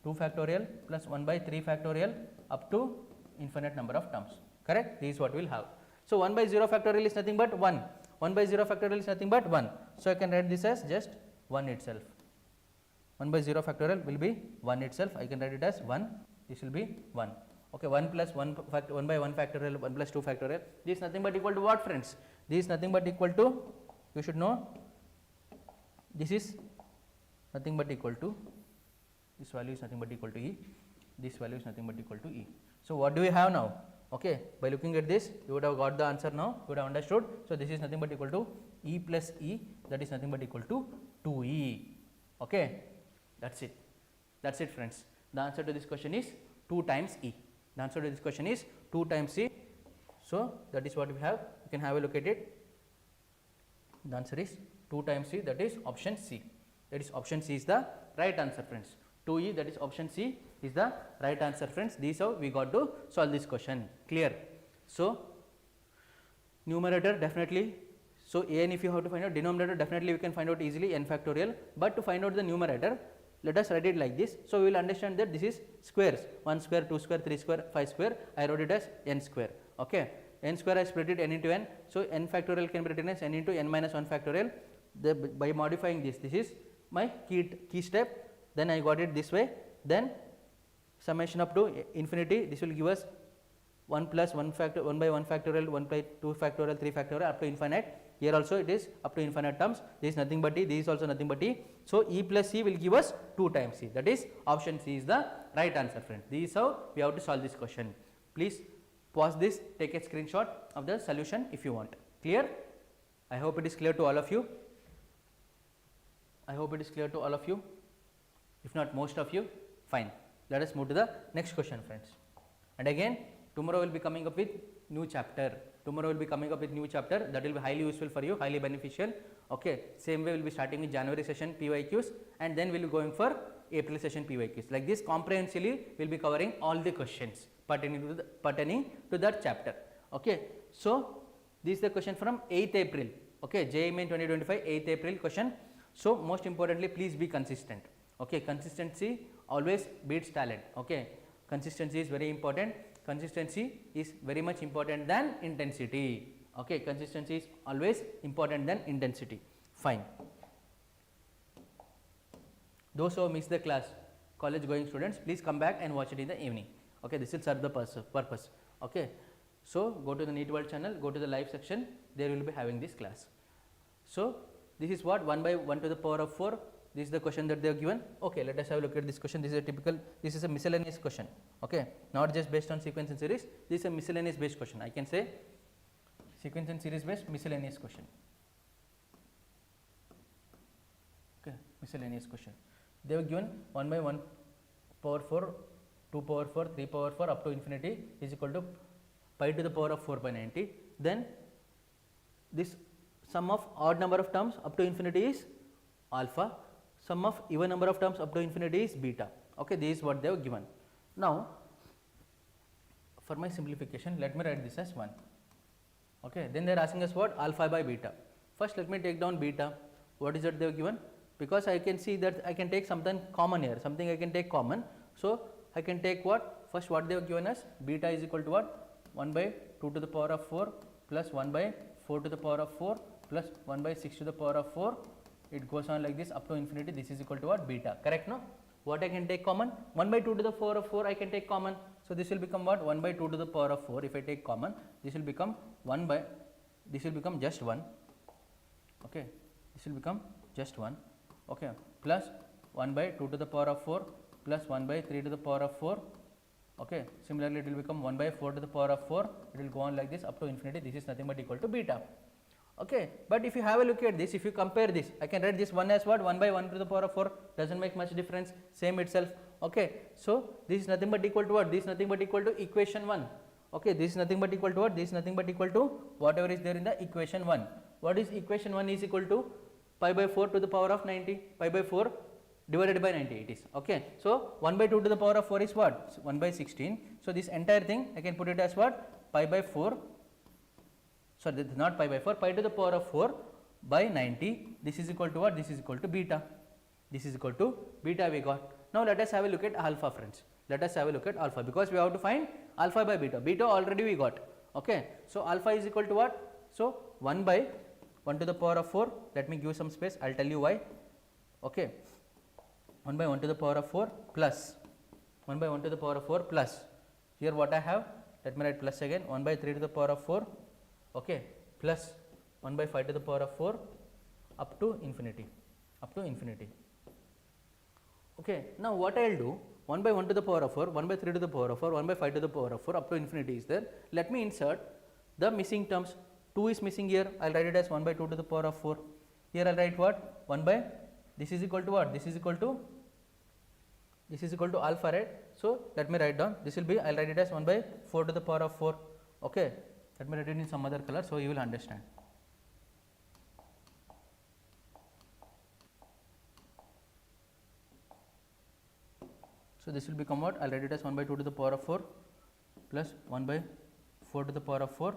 2 factorial plus 1 by 3 factorial up to infinite number of terms, correct? This is what we will have. So, 1 by 0 factorial is nothing but 1, 1 by 0 factorial is nothing but 1. So, I can write this as just 1 itself, 1 by 0 factorial will be 1 itself, I can write it as 1, this will be 1, okay, 1 plus 1 by 1 factorial, 1 plus 2 factorial, this is nothing but equal to what, friends? This is nothing but equal to, you should know, this is nothing but equal to, this value is nothing but equal to E, this value is nothing but equal to E. So, what do we have now? Okay, by looking at this, you would have got the answer now, you would have understood. So, this is nothing but equal to E plus E, that is nothing but equal to 2E, okay, that is it friends. The answer to this question is 2 times E, the answer to this question is 2 times E. So, that is what we have, you can have a look at it, the answer is 2 times C, that is option C, that is option C is the right answer, friends. 2E, that is option C is the right answer, friends. This is how we got to solve this question, clear. So, numerator definitely, so an if you have to find out, denominator definitely we can find out easily, n factorial, but to find out the numerator, let us write it like this. So, we will understand that this is squares, 1 square, 2 square, 3 square, 5 square, I wrote it as n square, okay. N square I split it n into n, so n factorial can be written as n into n minus 1 factorial. By modifying this, this is my key step, then I got it this way, then summation up to infinity, this will give us 1 plus 1 factor, 1 by 1 factorial, 1 by 2 factorial, 3 factorial up to infinite, here also it is up to infinite terms, this is nothing but E, this is also nothing but E. So E plus C will give us 2 times C, that is option C is the right answer friends. This is how we have to solve this question. Please pause this, take a screenshot of the solution if you want. Clear? I hope it is clear to all of you. I hope it is clear to all of you. If not most of you, fine. Let us move to the next question friends. And again tomorrow we will be coming up with new chapter. Tomorrow we will be coming up with new chapter that will be highly useful for you, highly beneficial. Okay. Same way we will be starting with January session PYQs and then we will be going for April session PYQs. Like this comprehensively we will be covering all the questions pertaining to that chapter. Okay. So this is the question from 8th April. Okay. JEE Main 2025 8th April question. So most importantly, please be consistent. Okay. Consistency always beats talent. Okay. Consistency is very important. Consistency is very much important than intensity. Okay. Consistency is always important than intensity. Fine. Those who miss the class, college going students, please come back and watch it in the evening. Okay. This will serve the purpose. Okay. So go to the NEET World channel, go to the live section, there will be having this class. So this is what 1 by 1 to the power of 4. This is the question that they have given. Okay, let us have a look at this question. This is a typical, this is a miscellaneous question. Okay, not just based on sequence and series. This is a miscellaneous based question. I can say sequence and series based miscellaneous question. Okay, miscellaneous question. They have given 1 by 1 power 4, 2 power 4, 3 power 4 up to infinity is equal to pi to the power of 4 by 90. Then this sum of odd number of terms up to infinity is alpha. Sum of even number of terms up to infinity is beta. Okay, this is what they have given. Now, for my simplification, let me write this as 1. Okay, then they are asking us what? Alpha by beta. First, let me take down beta. What is it they have given? Because I can see that I can take something common here, something I can take common. So, I can take what? First, what they have given us? Beta is equal to what? 1 by 2 to the power of 4 plus 1 by 4 to the power of 4 plus 1 by 6 to the power of 4. It goes on like this up to infinity. This is equal to what? Beta. Correct, no? What I can take common? 1 by 2 to the power of 4 I can take common. So this will become what? 1 by 2 to the power of 4. If I take common, this will become 1 by, this will become just 1. Okay, this will become just 1. Okay, plus 1 by 2 to the power of 4 plus 1 by 3 to the power of 4. Okay, similarly it will become 1 by 4 to the power of 4. It will go on like this up to infinity. This is nothing but equal to beta. Okay, but if you have a look at this, if you compare this, I can write this 1 as what? 1 by 1 to the power of 4, doesn't make much difference, same itself. Okay, so this is nothing but equal to what? This is nothing but equal to equation 1. Okay, this is nothing but equal to what? This is nothing but equal to whatever is there in the equation 1. What is equation 1 is equal to? Pi by 4 to the power of 90, pi by 4 divided by 90 it is. Okay, so 1 by 2 to the power of 4 is what? 1 by 16. So this entire thing I can put it as what? Pi by 4. So this is not pi by 4, pi to the power of 4 by 90. This is equal to what? This is equal to beta. This is equal to beta we got. Now let us have a look at alpha friends. Let us have a look at alpha because we have to find alpha by beta. Beta already we got. Okay, so alpha is equal to what? So 1 by 1 to the power of 4. Let me give some space. I'll tell you why. Okay, 1 by 1 to the power of 4 plus 1 by 1 to the power of 4 plus. Here what I have? Let me write plus again. 1 by 3 to the power of 4. Okay, plus 1 by 5 to the power of 4 up to infinity, up to infinity. Okay, now what I will do, 1 by 1 to the power of 4, 1 by 3 to the power of 4, 1 by 5 to the power of 4 up to infinity is there. Let me insert the missing terms. 2 is missing here, I will write it as 1 by 2 to the power of 4. Here I will write what? 1 by, this is equal to what? This is equal to alpha, right? So let me write down, this will be, I will write it as 1 by 4 to the power of 4. Okay. Let me write it in some other color so you will understand. So this will become what? I will write it as 1 by 2 to the power of 4 plus 1 by 4 to the power of 4.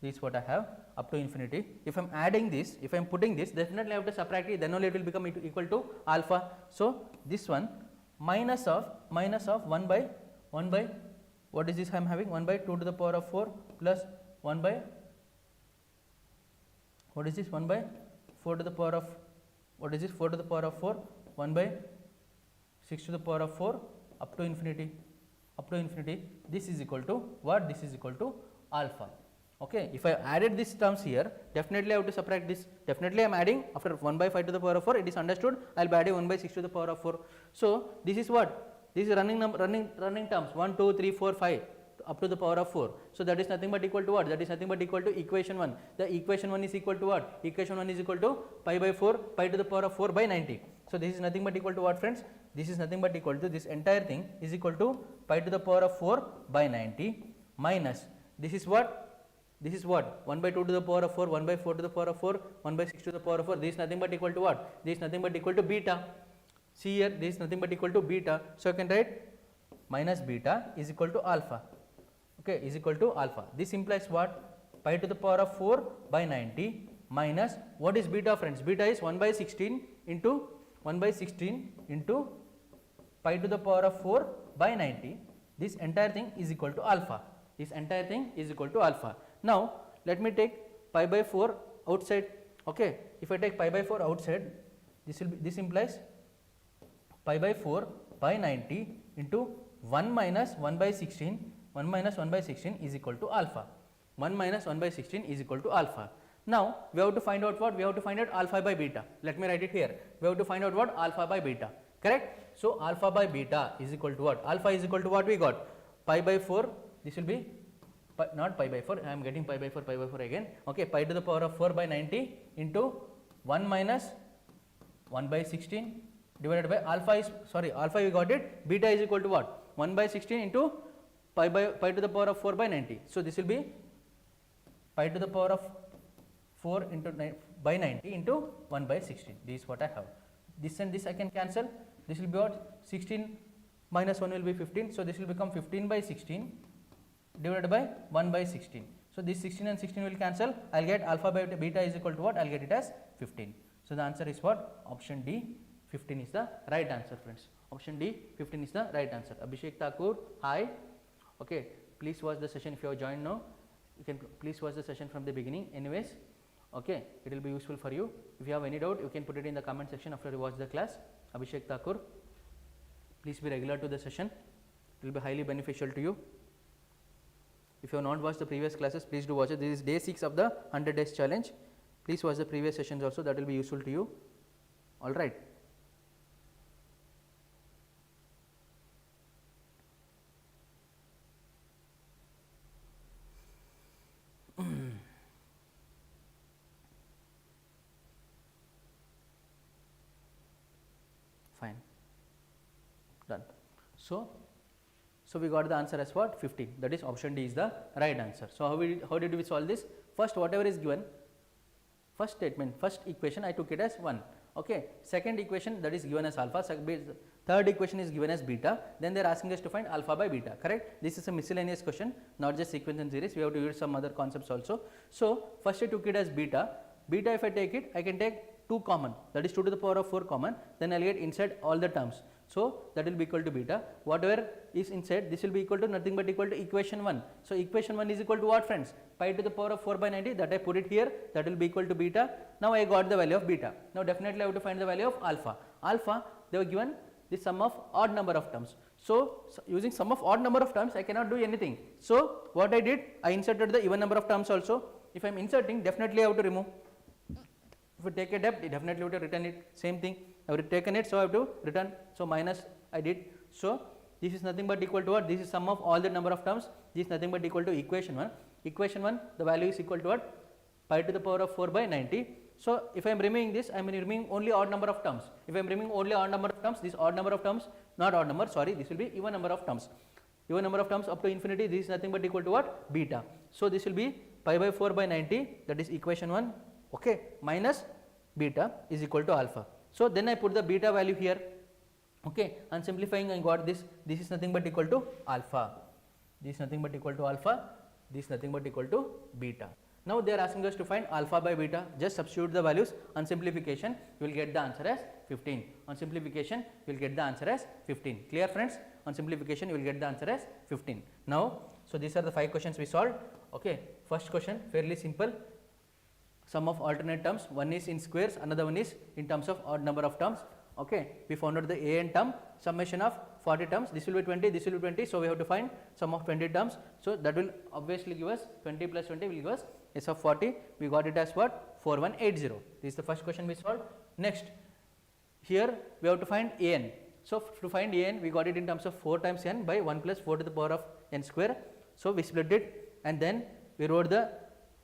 This is what I have up to infinity. If I am adding this, if I am putting this, definitely I have to subtract it, then only it will become equal to alpha. So this one minus of 1 by what is this I am having? 1 by 2 to the power of 4 plus 1 by, what is this? 1 by 4 to the power of, what is this? 4 to the power of 4, 1 by 6 to the power of 4 up to infinity, up to infinity. This is equal to what? This is equal to alpha. Okay, if I added these terms here, definitely I have to subtract this. Definitely I am adding after 1 by 5 to the power of 4. It is understood. I will be adding 1 by 6 to the power of 4. So this is what? This is running terms 1, 2, 3, 4, 5 up to the power of 4. So that is nothing but equal to what? That is nothing but equal to equation 1. The equation 1 is equal to what? Equation 1 is equal to pi by 4, pi to the power of 4 by 90. So this is nothing but equal to what, friends? This is nothing but equal to, this entire thing is equal to pi to the power of 4 by 90 minus, this is what? This is what? 1 by 2 to the power of 4, 1 by 4 to the power of 4, 1 by 6 to the power of 4. This is nothing but equal to what? This is nothing but equal to beta. See here, this is nothing but equal to beta. So I can write minus beta is equal to alpha. Okay, is equal to alpha. This implies what? Pi to the power of 4 by 90 minus, what is beta, friends? Beta is 1 by 16 into 1 by 16 into pi to the power of 4 by 90. This entire thing is equal to alpha. This entire thing is equal to alpha. Now let me take pi by 4 outside. Okay, if I take pi by 4 outside, this implies pi by 4 by 90 into 1 minus 1 by 16. 1 minus 1 by 16 is equal to alpha. 1 minus 1 by 16 is equal to alpha. Now we have to find out what? We have to find out alpha by beta. Let me write it here. We have to find out what? Alpha by beta. Correct? So alpha by beta is equal to what? Alpha is equal to what we got? Pi by 4. This will be not pi by 4. I am getting pi by 4 again. Okay, pi to the power of 4 by 90 into 1 minus 1 by 16 divided by alpha is, sorry, alpha we got it. Beta is equal to what? 1 by 16 into pi to the power of 4 by 90. So this will be pi to the power of 4 into by 90 into 1 by 16. This is what I have. This and this I can cancel. This will be what? 16 minus 1 will be 15. So this will become 15 by 16 divided by 1 by 16. So this 16 and 16 will cancel. I will get alpha by beta is equal to what? I will get it as 15. So the answer is what? Option D, 15 is the right answer, friends. Option D, 15 is the right answer. Abhishek Thakur, hi. Okay, please watch the session if you have joined now. You can please watch the session from the beginning. Anyways, okay, it will be useful for you. If you have any doubt, you can put it in the comment section after you watch the class. Abhishek Thakur, please be regular to the session. It will be highly beneficial to you. If you have not watched the previous classes, please do watch it. This is day 6 of the 100 days challenge. Please watch the previous sessions also, that will be useful to you. All right. Fine, done. So we got the answer as what? 15. That is option D is the right answer. So how did we solve this? First, whatever is given, first statement, first equation I took it as 1. Okay. Second equation, that is given as alpha. Third equation is given as beta. Then they are asking us to find alpha by beta. Correct? This is a miscellaneous question, not just sequence and series. We have to use some other concepts also. So first I took it as beta. Beta, if I take it, I can take 2 common, that is 2 to the power of 4 common, then I will get inside all the terms. So that will be equal to beta. Whatever is inside, this will be equal to nothing but equal to equation 1. So equation 1 is equal to what, friends? Pi to the power of 4 by 90, that I put it here, that will be equal to beta. Now I got the value of beta. Now definitely I have to find the value of alpha. Alpha, they were given the sum of odd number of terms. So using sum of odd number of terms, I cannot do anything. So what I did, I inserted the even number of terms also. If I am inserting, definitely I have to remove. If you take a debt, definitely have to return it, same thing. I have taken it, so I have to return. So minus I did. So this is nothing but equal to what? This is sum of all the number of terms. This is nothing but equal to equation 1. Equation 1, the value is equal to what? Pi to the power of 4 by 90. So if I am removing this, I am removing only odd number of terms. If I am removing only odd number of terms, this odd number of terms, not odd number, sorry, this will be even number of terms. Even number of terms up to infinity, this is nothing but equal to what? Beta. So this will be pi by 4 by 90, that is equation 1, okay, minus beta is equal to alpha. So then I put the beta value here, okay, and simplifying I got this. This is nothing but equal to alpha. This is nothing but equal to alpha. This is nothing but equal to beta. Now they are asking us to find alpha by beta. Just substitute the values. On simplification, you will get the answer as 15. On simplification, you will get the answer as 15. Clear, friends? On simplification, you will get the answer as 15. Now, so these are the 5 questions we solved. Okay, first question fairly simple. Sum of alternate terms, one is in squares, another one is in terms of odd number of terms. Okay, we found out the an term, summation of 40 terms, this will be 20, this will be 20, so we have to find sum of 20 terms. So that will obviously give us 20 plus 20 will give us S of 40. We got it as what? 4180. This is the first question we solved. Next, here we have to find an. So to find an, we got it in terms of 4 times n by 1 plus 4 to the power of n square. So we split it and then we wrote the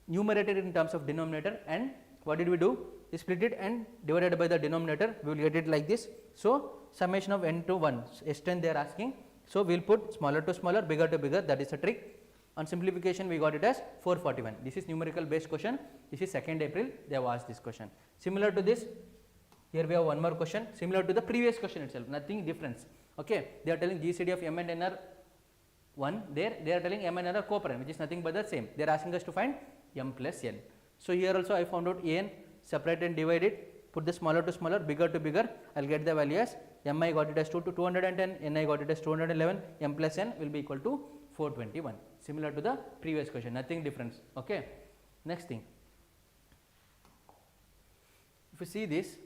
numerator in terms of denominator, and what did we do? We split it and divided by the denominator, we will get it like this. So summation of n to 1, S10 they are asking. So we will put smaller to smaller, bigger to bigger, that is the trick. On simplification we got it as 441. This is numerical based question. This is 2nd April they have asked this question. Similar to this, here we have one more question similar to the previous question itself, nothing difference. Okay, they are telling GCD of m and n are 1, there they are telling m and n are co-prime, which is nothing but the same. They are asking us to find m plus n. So here also I found out an, separate and divide it, put the smaller to smaller, bigger to bigger, I will get the value as m I got it as 2 to 210, n I got it as 211, m plus n will be equal to 421, similar to the previous question, nothing difference. Okay. Next thing, if you see this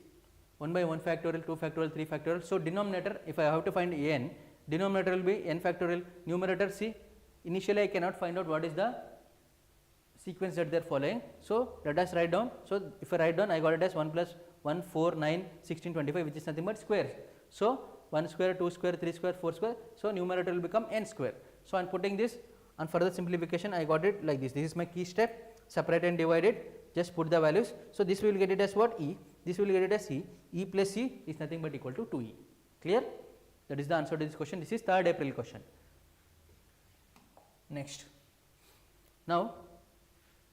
1 by 1 factorial, 2 factorial, 3 factorial. So denominator, if I have to find n, denominator will be n factorial, numerator, see initially I cannot find out what is the sequence that they are following. So let us write down. So if I write down, I got it as 1 plus 1, 4, 9, 16, 25, which is nothing but squares. So 1 square, 2 square, 3 square, 4 square. So numerator will become n square. So I am putting this on further simplification, I got it like this. This is my key step, separate and divide it, just put the values. So this we will get it as what? E. This will get it as C. E plus C is nothing but equal to 2E. Clear? That is the answer to this question. This is 3rd April question. Next. Now,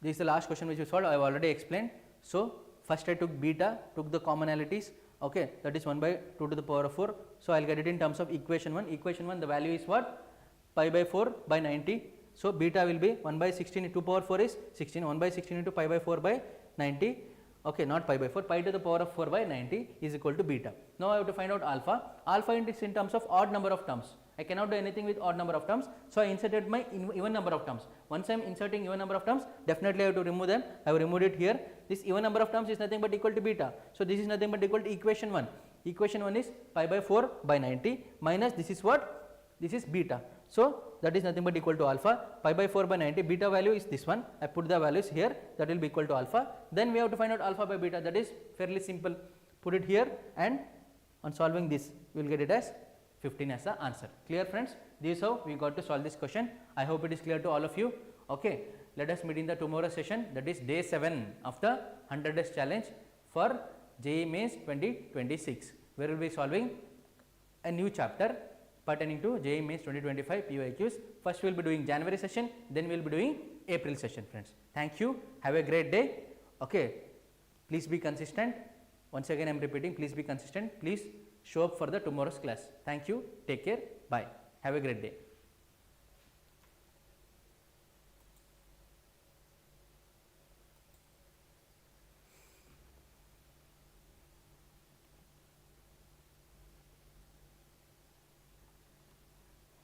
this is the last question which we solved. I have already explained. So first I took beta, took the commonalities. Okay, that is 1 by 2 to the power of 4. So I will get it in terms of equation 1. Equation 1, the value is what? Pi by 4 by 90. So beta will be 1 by 16 2 power 4 is 16. 1 by 16 into pi by 4 by 90. Okay, not pi by 4, pi to the power of 4 by 90 is equal to beta. Now I have to find out alpha. Alpha is in terms of odd number of terms. I cannot do anything with odd number of terms. So I inserted my even number of terms. Once I am inserting even number of terms, definitely I have to remove them. I have removed it here. This even number of terms is nothing but equal to beta. So this is nothing but equal to equation 1. Equation 1 is pi by 4 by 90 minus this is what? This is beta. So that is nothing but equal to alpha. Pi by 4 by 90, beta value is this one. I put the values here, that will be equal to alpha. Then we have to find out alpha by beta, that is fairly simple. Put it here, and on solving this we will get it as 15 as the answer. Clear friends? This is how we got to solve this question. I hope it is clear to all of you. Okay, let us meet in the tomorrow session, that is day 7 of the 100 days challenge for JEE Mains 2026, where we will be solving a new chapter pertaining to JEE Mains 2025 PYQs. First we will be doing January session, then we will be doing April session friends. Thank you. Have a great day. Okay, please be consistent. Once again I am repeating, please be consistent. Please show up for the tomorrow's class. Thank you. Take care. Bye. Have a great day.